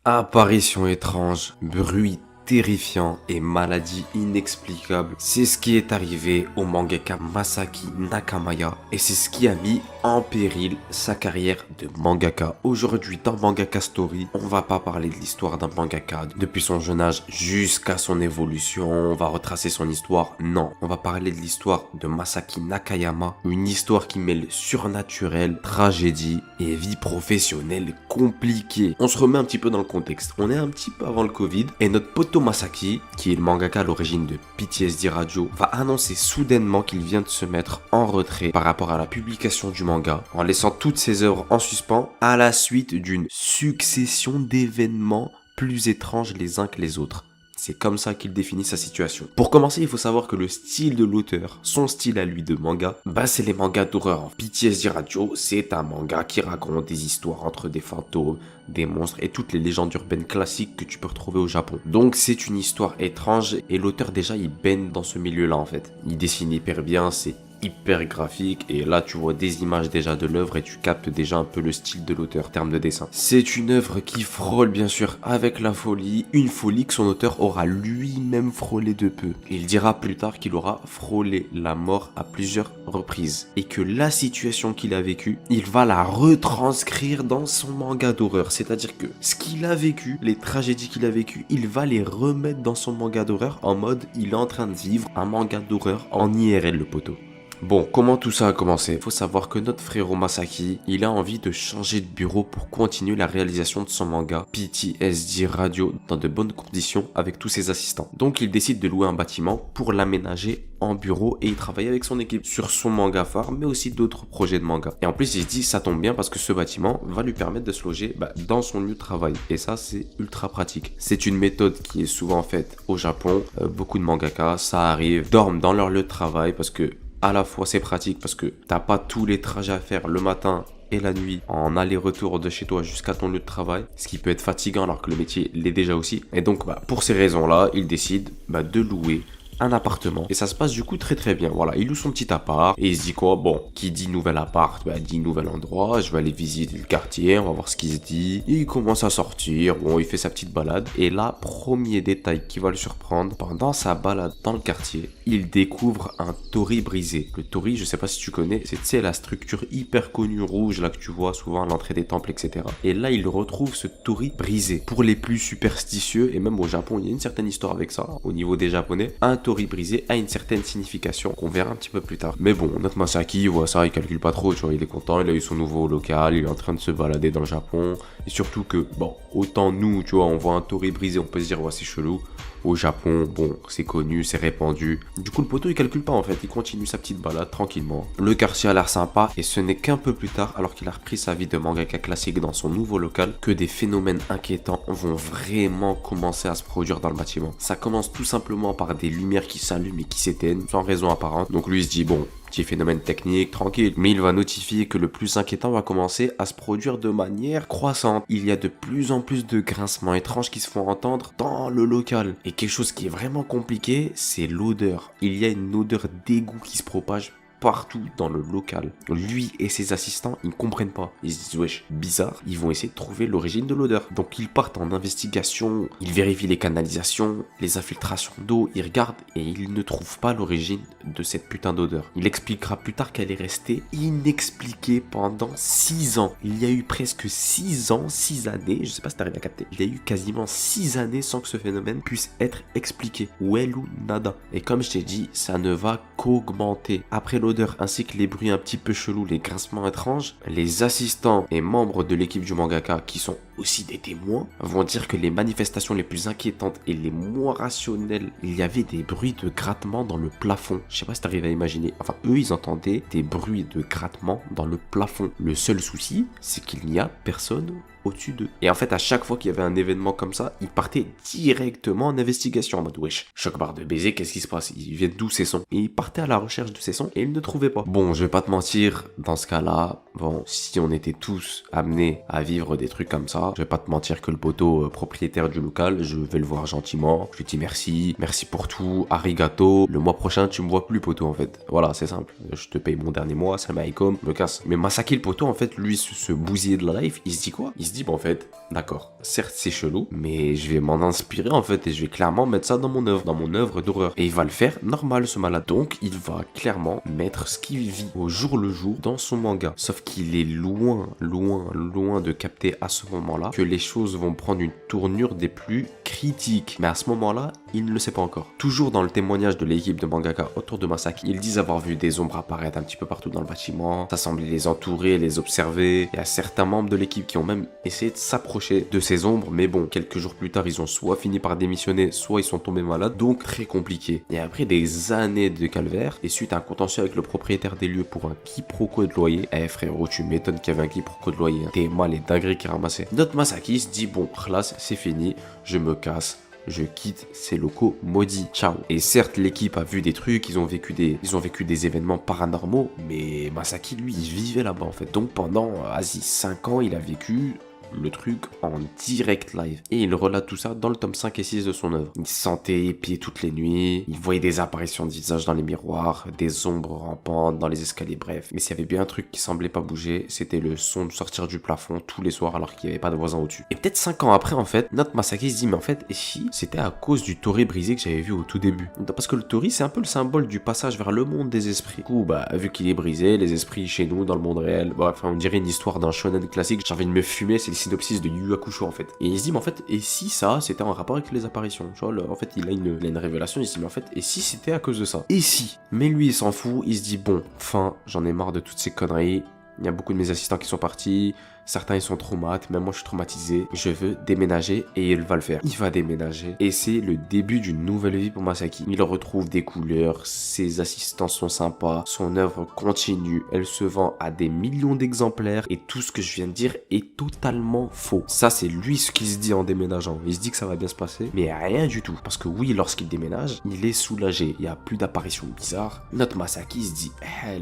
Apparition étrange, bruit terrifiant et maladie inexplicable. C'est ce qui est arrivé au mangaka Masaki Nakamaya et c'est ce qui a mis en péril sa carrière de mangaka. Aujourd'hui dans Mangaka Story, on va pas parler de l'histoire d'un mangaka depuis son jeune âge jusqu'à son évolution, on va retracer son histoire. Non, on va parler de l'histoire de Masaki Nakayama, une histoire qui mêle surnaturel, tragédie et vie professionnelle compliquée. On se remet un petit peu dans le contexte. On est un petit peu avant le Covid et notre poteau Masaki, qui est le mangaka à l'origine de PTSD Radio, va annoncer soudainement qu'il vient de se mettre en retrait par rapport à la publication du manga, en laissant toutes ses œuvres en suspens à la suite d'une succession d'événements plus étranges les uns que les autres. C'est comme ça qu'il définit sa situation. Pour commencer, il faut savoir que le style de l'auteur, son style à lui de manga, c'est les mangas d'horreur. PTSD Radio, c'est un manga qui raconte des histoires entre des fantômes, des monstres et toutes les légendes urbaines classiques que tu peux retrouver au Japon. Donc c'est une histoire étrange et l'auteur déjà il baigne dans ce milieu-là en fait. Il dessine hyper bien, c'est hyper graphique et là tu vois des images déjà de l'œuvre et tu captes déjà un peu le style de l'auteur en termes de dessin. C'est une œuvre qui frôle bien sûr avec la folie, une folie que son auteur aura lui-même frôlé de peu. Il dira plus tard qu'il aura frôlé la mort à plusieurs reprises et que la situation qu'il a vécue, il va la retranscrire dans son manga d'horreur. C'est-à-dire que ce qu'il a vécu, les tragédies qu'il a vécues, il va les remettre dans son manga d'horreur en mode il est en train de vivre un manga d'horreur en IRL le poteau. Bon, comment tout ça a commencé? Faut savoir que notre frérot Masaki, il a envie de changer de bureau pour continuer la réalisation de son manga PTSD Radio dans de bonnes conditions avec tous ses assistants. Donc il décide de louer un bâtiment pour l'aménager en bureau et il travaille avec son équipe sur son manga phare mais aussi d'autres projets de manga. Et en plus il se dit ça tombe bien parce que ce bâtiment va lui permettre de se loger dans son lieu de travail et ça c'est ultra pratique. C'est une méthode qui est souvent faite au Japon, beaucoup de mangaka, ça arrive, dorment dans leur lieu de travail parce que à la fois c'est pratique parce que t'as pas tous les trajets à faire le matin et la nuit en aller-retour de chez toi jusqu'à ton lieu de travail, ce qui peut être fatigant alors que le métier l'est déjà aussi. Et donc pour ces raisons-là, il décide de louer un appartement et ça se passe du coup très très bien. Voilà, il loue son petit appart et il se dit quoi, bon, qui dit nouvel appart, dit nouvel endroit, je vais aller visiter le quartier, on va voir ce qui se dit. Et il commence à sortir, bon, il fait sa petite balade et là, premier détail qui va le surprendre, pendant sa balade dans le quartier, il découvre un torii brisé. Le torii, je sais pas si tu connais, c'est, tu sais, la structure hyper connue rouge là que tu vois souvent à l'entrée des temples, etc. Et là, il retrouve ce torii brisé. Pour les plus superstitieux, et même au Japon, il y a une certaine histoire avec ça, au niveau des Japonais, un torii brisé a une certaine signification qu'on verra un petit peu plus tard. Mais bon, notre Masaki, il voit ça, il calcule pas trop, tu vois, il est content, il a eu son nouveau local, il est en train de se balader dans le Japon. Et surtout que, bon, autant nous, tu vois, on voit un torii brisé, on peut se dire, ouais, c'est chelou. Au Japon, bon, c'est connu, c'est répandu. Du coup, le poteau, il calcule pas en fait, il continue sa petite balade tranquillement. Le quartier a l'air sympa et ce n'est qu'un peu plus tard, alors qu'il a repris sa vie de mangaka classique dans son nouveau local, que des phénomènes inquiétants vont vraiment commencer à se produire dans le bâtiment. Ça commence tout simplement par des lumières qui s'allument et qui s'éteignent, sans raison apparente. Donc lui, il se dit, bon, petit phénomène technique, tranquille. Mais il va notifier que le plus inquiétant va commencer à se produire de manière croissante. Il y a de plus en plus de grincements étranges qui se font entendre dans le local. Et quelque chose qui est vraiment compliqué, c'est l'odeur. Il y a une odeur d'égout qui se propage partout dans le local. Lui et ses assistants, ils ne comprennent pas. Ils se disent, wesh, bizarre. Ils vont essayer de trouver l'origine de l'odeur. Donc ils partent en investigation, ils vérifient les canalisations, les infiltrations d'eau, ils regardent et ils ne trouvent pas l'origine de cette putain d'odeur. Il expliquera plus tard qu'elle est restée inexpliquée pendant 6 ans. Il y a eu presque 6 ans, 6 années, je sais pas si t'arrives à capter, il y a eu quasiment 6 années sans que ce phénomène puisse être expliqué. Well ou nada. Et comme je t'ai dit, ça ne va qu'augmenter. Après l'odeur ainsi que les bruits un petit peu chelous, les grincements étranges, les assistants et membres de l'équipe du mangaka qui sont aussi des témoins vont dire que les manifestations les plus inquiétantes et les moins rationnelles, il y avait des bruits de grattement dans le plafond. Je sais pas si t'arrives à imaginer. Enfin, eux, ils entendaient des bruits de grattement dans le plafond. Le seul souci, c'est qu'il n'y a personne au-dessus d'eux. Et en fait, à chaque fois qu'il y avait un événement comme ça, ils partaient directement en investigation en mode wesh, choc barre de baiser, qu'est-ce qui se passe? Ils viennent d'où ces sons? Et ils partaient à la recherche de ces sons et ils ne trouvaient pas. Bon, je vais pas te mentir, dans ce cas-là, bon, si on était tous amenés à vivre des trucs comme ça, je vais pas te mentir que le poteau propriétaire du local, je vais le voir gentiment, je lui dis merci, merci pour tout, arigato, le mois prochain tu me vois plus poteau en fait. Voilà, c'est simple, je te paye mon dernier mois, salam alaikum, me casse. Mais Masaki le poteau en fait, lui, ce bousillé de la life, il se dit quoi? Il se se dit, bah en fait, d'accord, certes c'est chelou, mais je vais m'en inspirer en fait et je vais clairement mettre ça dans mon œuvre d'horreur. Et il va le faire normal ce malade. Donc il va clairement mettre ce qu'il vit au jour le jour dans son manga. Sauf qu'il est loin de capter à ce moment-là que les choses vont prendre une tournure des plus critiques. Mais à ce moment-là, il ne le sait pas encore. Toujours dans le témoignage de l'équipe de mangaka autour de Masaki, ils disent avoir vu des ombres apparaître un petit peu partout dans le bâtiment. Ça semblait les entourer, les observer. Il y a certains membres de l'équipe qui ont même essayé de s'approcher de ces ombres, mais bon, quelques jours plus tard, ils ont soit fini par démissionner, soit ils sont tombés malades, donc très compliqué. Et après des années de calvaire, et suite à un contentieux avec le propriétaire des lieux pour un quiproquo de loyer, frérot, tu m'étonnes qu'il y avait un quiproquo de loyer, hein. T'es mal et dingueries qui ramassait. Notre Masaki se dit, bon, classe, c'est fini, je me casse. Je quitte ces locaux maudits. Ciao. Et certes, l'équipe a vu des trucs, ils ont vécu des événements paranormaux, mais Masaki, lui, il vivait là-bas en fait. Donc pendant, 5 ans, il a vécu le truc en direct live. Et il relate tout ça dans le tome 5 et 6 de son œuvre. Il se sentait épié toutes les nuits, il voyait des apparitions de visages dans les miroirs, des ombres rampantes dans les escaliers, bref. Mais s'il y avait bien un truc qui semblait pas bouger, c'était le son de sortir du plafond tous les soirs alors qu'il n'y avait pas de voisin au-dessus. Et peut-être 5 ans après, en fait, notre Masaki se dit, mais en fait, et si c'était à cause du tori brisé que j'avais vu au tout début? Parce que le tori, c'est un peu le symbole du passage vers le monde des esprits. Du coup, bah, vu qu'il est brisé, les esprits chez nous, dans le monde réel, bref, on dirait une histoire d'un shonen classique, j'ai envie de me fumer, c'est le synopsis de Yu Hakusho en fait. Et il se dit mais en fait et si ça c'était en rapport avec les apparitions, tu vois, en fait il a une révélation, il se dit mais en fait et si c'était à cause de ça? Et si? Mais lui il s'en fout, il se dit bon, enfin j'en ai marre de toutes ces conneries, il y a beaucoup de mes assistants qui sont partis, certains ils sont traumatisés, même moi je suis traumatisé, je veux déménager et il va le faire. Il va déménager et c'est le début d'une nouvelle vie pour Masaki. Il retrouve des couleurs, ses assistants sont sympas, son œuvre continue, elle se vend à des millions d'exemplaires et tout ce que je viens de dire est totalement faux. Ça c'est lui ce qu'il se dit en déménageant, il se dit que ça va bien se passer, mais rien du tout. Parce que oui, lorsqu'il déménage, il est soulagé, il n'y a plus d'apparitions bizarres. Notre Masaki se dit,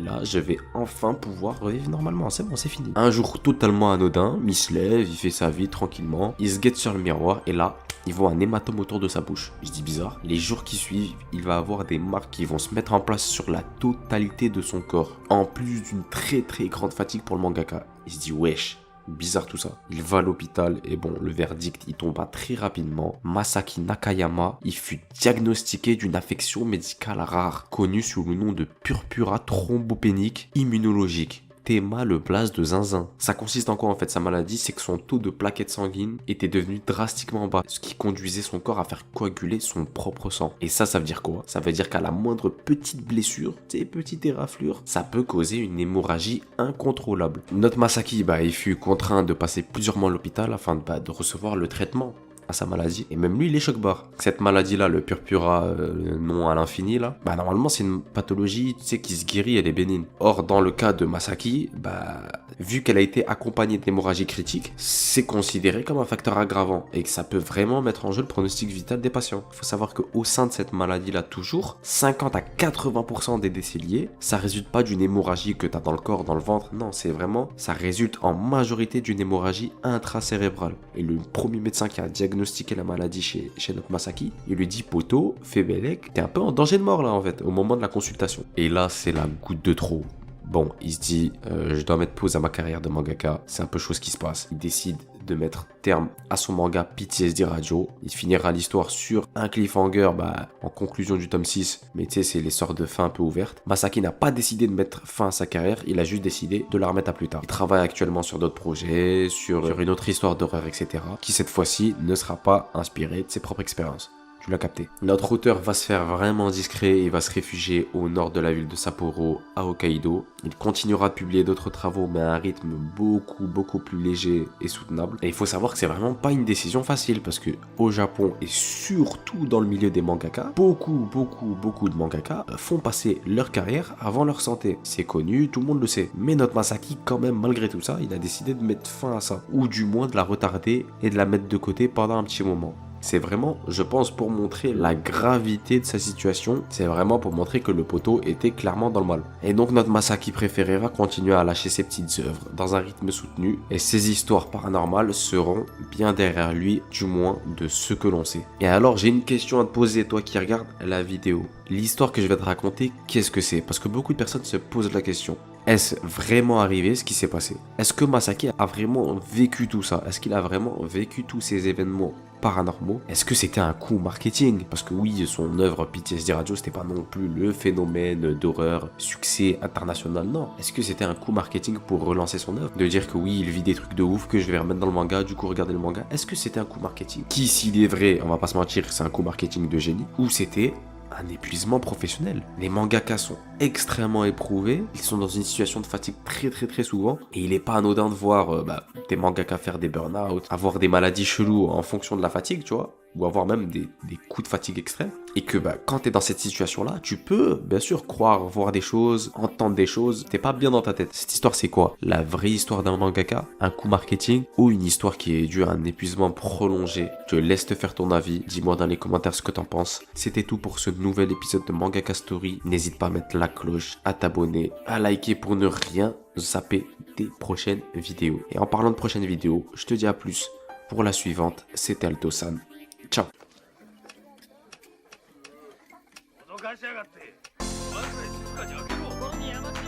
là je vais enfin pouvoir revivre normalement, c'est bon, c'est fini. Un jour totalement anodin, il se lève, il fait sa vie tranquillement, il se guette sur le miroir et là, il voit un hématome autour de sa bouche. Je dis bizarre. Les jours qui suivent, il va avoir des marques qui vont se mettre en place sur la totalité de son corps. En plus d'une très grande fatigue pour le mangaka. Il se dit wesh. Bizarre tout ça. Il va à l'hôpital et bon, le verdict, il tomba très rapidement. Masaki Nakayama, il fut diagnostiqué d'une affection médicale rare, connue sous le nom de purpura thrombopénique immunologique. Théma le blaze de zinzin. Ça consiste en quoi en fait sa maladie? C'est que son taux de plaquettes sanguines était devenu drastiquement bas, ce qui conduisait son corps à faire coaguler son propre sang. Et ça veut dire quoi? Ça veut dire qu'à la moindre petite blessure, ces petites éraflures, ça peut causer une hémorragie incontrôlable. Notre Masaki, il fut contraint de passer plusieurs mois à l'hôpital afin de recevoir le traitement à sa maladie. Et même lui, il est choc-barre. Cette maladie-là, le purpura non à l'infini, là, normalement, c'est une pathologie, tu sais, qui se guérit, elle est bénigne. Or, dans le cas de Masaki, vu qu'elle a été accompagnée d'hémorragie critique, c'est considéré comme un facteur aggravant et que ça peut vraiment mettre en jeu le pronostic vital des patients. Il faut savoir qu'au sein de cette maladie-là, toujours, 50 à 80% des décès liés, ça résulte pas d'une hémorragie que tu as dans le corps, dans le ventre. Non, c'est vraiment, ça résulte en majorité d'une hémorragie intracérébrale. Et le premier médecin qui a diagnostiqué la maladie chez notre Masaki, il lui dit poto, fais bellec, t'es un peu en danger de mort là en fait, au moment de la consultation. Et là, c'est la goutte de trop. Bon, il se dit, je dois mettre pause à ma carrière de mangaka, c'est un peu chose qui se passe. Il décide de mettre terme à son manga PTSD Radio. Il finira l'histoire sur un cliffhanger, en conclusion du tome 6, mais tu sais, c'est les sortes de fins un peu ouvertes. Masaki n'a pas décidé de mettre fin à sa carrière, il a juste décidé de la remettre à plus tard. Il travaille actuellement sur d'autres projets, sur une autre histoire d'horreur, etc., qui cette fois-ci ne sera pas inspirée de ses propres expériences. Tu l'as capté. Notre auteur va se faire vraiment discret et va se réfugier au nord de la ville de Sapporo, à Hokkaido. Il continuera de publier d'autres travaux, mais à un rythme beaucoup plus léger et soutenable. Et il faut savoir que c'est vraiment pas une décision facile, parce que au Japon, et surtout dans le milieu des mangaka, beaucoup de mangaka font passer leur carrière avant leur santé. C'est connu, tout le monde le sait. Mais notre Masaki, quand même, malgré tout ça, il a décidé de mettre fin à ça. Ou du moins de la retarder et de la mettre de côté pendant un petit moment. C'est vraiment, je pense, pour montrer la gravité de sa situation. C'est vraiment pour montrer que le poteau était clairement dans le mal. Et donc notre Masaki préféré va continuer à lâcher ses petites œuvres dans un rythme soutenu. Et ses histoires paranormales seront bien derrière lui, du moins de ce que l'on sait. Et alors j'ai une question à te poser, toi qui regardes la vidéo. L'histoire que je vais te raconter, qu'est-ce que c'est? Parce que beaucoup de personnes se posent la question. Est-ce vraiment arrivé ce qui s'est passé? Est-ce que Masaki a vraiment vécu tout ça? Est-ce qu'il a vraiment vécu tous ces événements paranormaux? Est-ce que c'était un coup marketing? Parce que oui, son œuvre PTSD Radio, c'était pas non plus le phénomène d'horreur, succès international, non. Est-ce que c'était un coup marketing pour relancer son œuvre? De dire que oui, il vit des trucs de ouf, que je vais remettre dans le manga, du coup regardez le manga. Est-ce que c'était un coup marketing? Qui, s'il est vrai, on va pas se mentir, c'est un coup marketing de génie? Ou c'était un épuisement professionnel? Les mangakas sont extrêmement éprouvés, ils sont dans une situation de fatigue très souvent, et il est pas anodin de voir des mangakas faire des burn-out, avoir des maladies cheloues en fonction de la fatigue, tu vois, ou avoir même des coups de fatigue extrêmes, et que quand t'es dans cette situation-là, tu peux bien sûr croire, voir des choses, entendre des choses, t'es pas bien dans ta tête. Cette histoire c'est quoi? La vraie histoire d'un mangaka? Un coup marketing? Ou une histoire qui est due à un épuisement prolongé? Je te laisse te faire ton avis, dis-moi dans les commentaires ce que t'en penses. C'était tout pour ce nouvel épisode de Mangaka Story, n'hésite pas à mettre la cloche, à t'abonner, à liker pour ne rien zapper des prochaines vidéos. Et en parlant de prochaines vidéos, je te dis à plus pour la suivante, c'était Alto-san. Ciao. 脅かしやがってまずい静かに開けろ